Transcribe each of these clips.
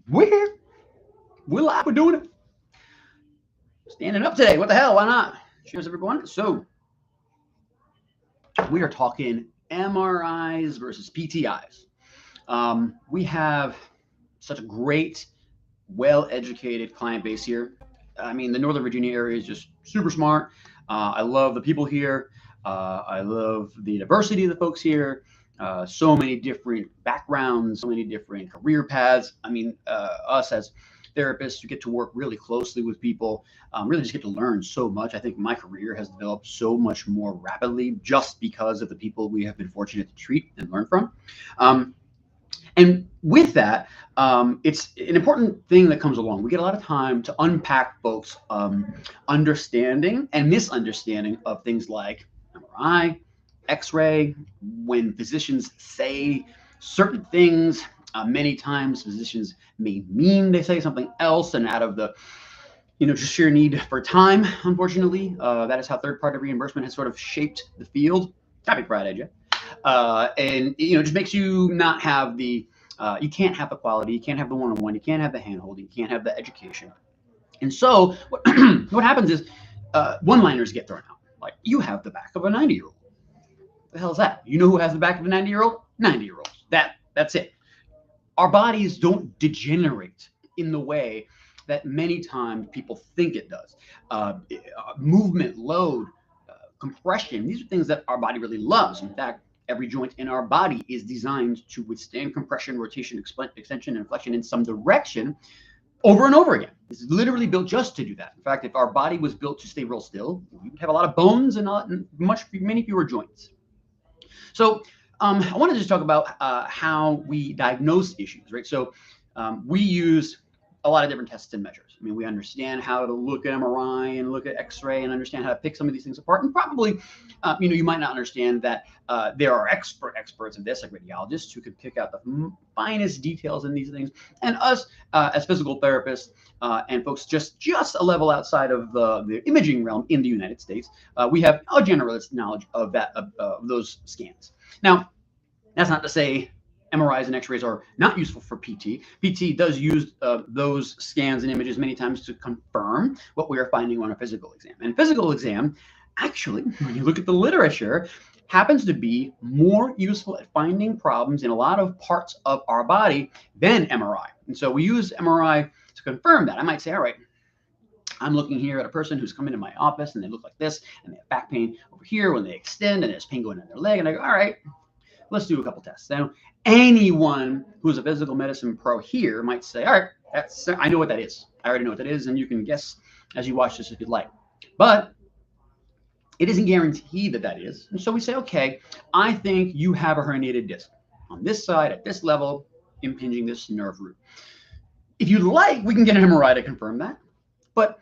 We're here. We're live. We're doing it. Standing up today. What the hell? Why not? Cheers, everyone. So, we are talking MRIs versus PTIs. We have such a great, well educated client base here. I mean, the Northern Virginia area is just super smart. I love the people here. I love the diversity of the folks here. So many different backgrounds, so many different career paths. I mean, us as therapists, you get to work really closely with people, really just get to learn so much. I think my career has developed so much more rapidly just because of the people we have been fortunate to treat and learn from. Um, and with that, it's an important thing that comes along. We get a lot of time to unpack folks' understanding and misunderstanding of things like MRI, X-ray. When physicians say certain things, many times physicians may mean they say something else, and out of the just sheer need for time, unfortunately, that is how third-party reimbursement has sort of shaped the field. Happy Friday, Jeff. And it just makes you not have the you can't have the quality, you can't have the one-on-one, you can't have the hand-holding, you can't have the education. And so what happens is one-liners get thrown out. Like, you have the back of a 90-year-old. The hell is that? You know who has the back of a 90-year-old? 90-year-olds. That's it. Our bodies don't degenerate in the way that many times people think it does. Movement, load, compression, these are things that our body really loves. In fact, every joint in our body is designed to withstand compression, rotation, extension, and flexion in some direction over and over again. It's literally built just to do that. In fact, if our body was built to stay real still, we would have a lot of bones and many fewer joints. So I wanted to just talk about how we diagnose issues, right? So we use a lot of different tests and measures. I mean, we understand how to look at MRI and look at X-ray and understand how to pick some of these things apart. And probably, you might not understand that there are experts in this, like radiologists, who can pick out the finest details in these things. And us, as physical therapists and folks just a level outside of the imaging realm in the United States, we have a generalist knowledge of those scans. Now, that's not to say MRIs and X-rays are not useful for PT. PT does use those scans and images many times to confirm what we are finding on a physical exam. And physical exam, actually, when you look at the literature, happens to be more useful at finding problems in a lot of parts of our body than MRI. And so we use MRI to confirm that. I might say, all right, I'm looking here at a person who's come into my office and they look like this, and they have back pain over here when they extend, and there's pain going down their leg. And I go, all right, let's do a couple tests. Now, anyone who's a physical medicine pro here might say, all right, I know what that is. I already know what that is, and you can guess as you watch this if you'd like. But it isn't guaranteed that that is. And so we say, okay, I think you have a herniated disc on this side at this level, impinging this nerve root. If you'd like, we can get an MRI to confirm that. But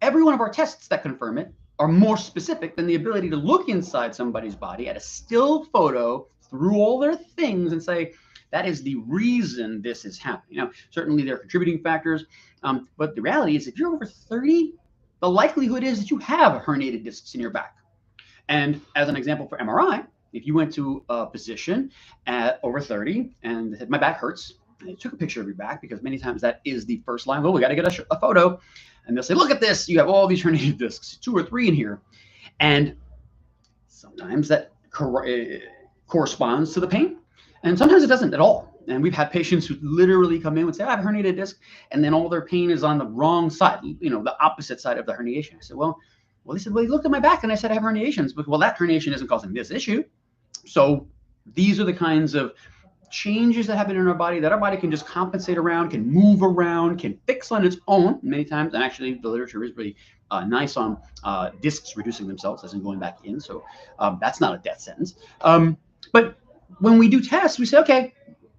every one of our tests that confirm it are more specific than the ability to look inside somebody's body at a still photo through all their things and say, that is the reason this is happening. Now, certainly there are contributing factors, but the reality is if you're over 30, the likelihood is that you have herniated discs in your back. And as an example for MRI, if you went to a physician at over 30 and said, my back hurts, and they took a picture of your back, because many times that is the first line, well, we got to get a photo. And they'll say, look at this, you have all these herniated discs, 2 or 3 in here. And sometimes that corresponds to the pain, and sometimes it doesn't at all. And we've had patients who literally come in and say, I have a herniated disc, and then all their pain is on the wrong side, the opposite side of the herniation. I said, well, they said, well, you looked at my back and I said I have herniations, but well, that herniation isn't causing this issue. So these are the kinds of changes that happen in our body that our body can just compensate around, can move around, can fix on its own many times. And actually, the literature is really nice on discs reducing themselves, as in going back in. So that's not a death sentence. But when we do tests, we say, okay,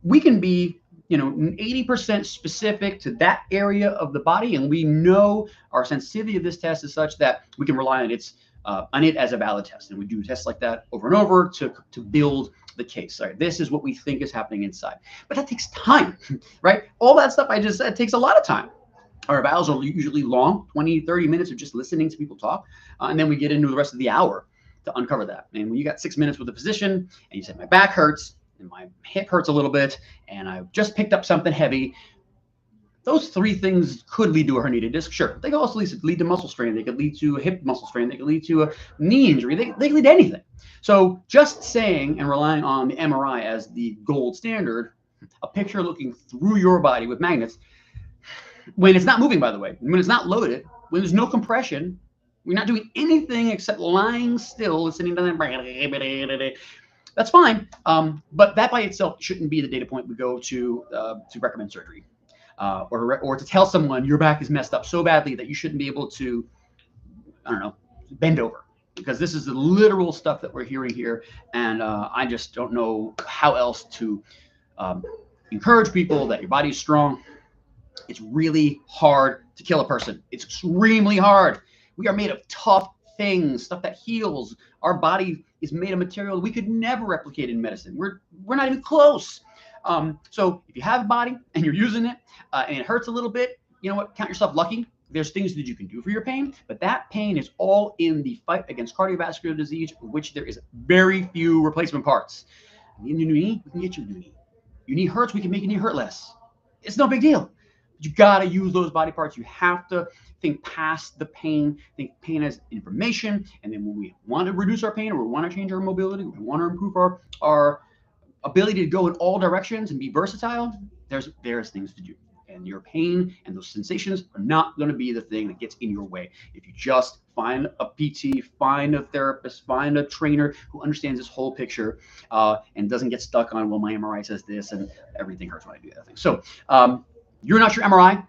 we can be 80% specific to that area of the body, and we know our sensitivity of this test is such that we can rely on it as a valid test. And we do tests like that over and over to build the case. All right, this is what we think is happening inside. But that takes time, right? All that stuff I just said takes a lot of time. Our evals are usually long, 20, 30 minutes of just listening to people talk. And then we get into the rest of the hour to uncover that. And when you got 6 minutes with a physician and you say, my back hurts and my hip hurts a little bit, and I just picked up something heavy, Those three things could lead to a herniated disc. Sure, they could also lead to muscle strain. They could lead to a hip muscle strain. They could lead to a knee injury. They could lead to anything. So just saying and relying on the MRI as the gold standard, a picture looking through your body with magnets, when it's not moving, by the way, when it's not loaded, when there's no compression, we're not doing anything except lying still, listening to them. That's fine, but that by itself shouldn't be the data point we go to recommend surgery, or to tell someone your back is messed up so badly that you shouldn't be able to, I don't know, bend over. Because this is the literal stuff that we're hearing here, and I just don't know how else to encourage people that your body is strong. It's really hard to kill a person. It's extremely hard. We are made of tough things, stuff that heals. Our body is made of material we could never replicate in medicine. We're not even close. So if you have a body and you're using it and it hurts a little bit, you know what? Count yourself lucky. There's things that you can do for your pain, but that pain is all in the fight against cardiovascular disease, for which there is very few replacement parts. You need a new knee? We can get you a new knee. Your knee hurts? We can make your knee hurt less. It's no big deal. You got to use those body parts. You have to think past the pain, think pain as information. And then when we want to reduce our pain, or we want to change our mobility, we want to improve our ability to go in all directions and be versatile, there's things to do. And your pain and those sensations are not going to be the thing that gets in your way. If you just find a PT, find a therapist, find a trainer who understands this whole picture and doesn't get stuck on, well, my MRI says this and everything hurts when I do that thing. So you're not your MRI.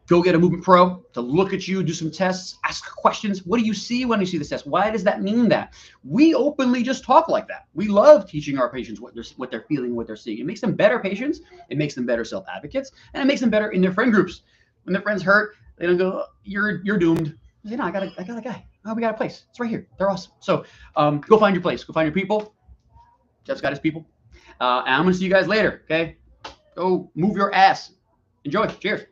Go get a Movement Pro to look at you, do some tests, ask questions. What do you see when you see this test? Why does that mean that? We openly just talk like that. We love teaching our patients what they're feeling, what they're seeing. It makes them better patients. It makes them better self-advocates, and it makes them better in their friend groups. When their friends hurt, they don't go, "You're doomed." They say, "No, I got a guy. Oh, we got a place. It's right here. They're awesome." So go find your place. Go find your people. Jeff's got his people. And I'm gonna see you guys later. Okay? Go move your ass. Enjoy. Cheers.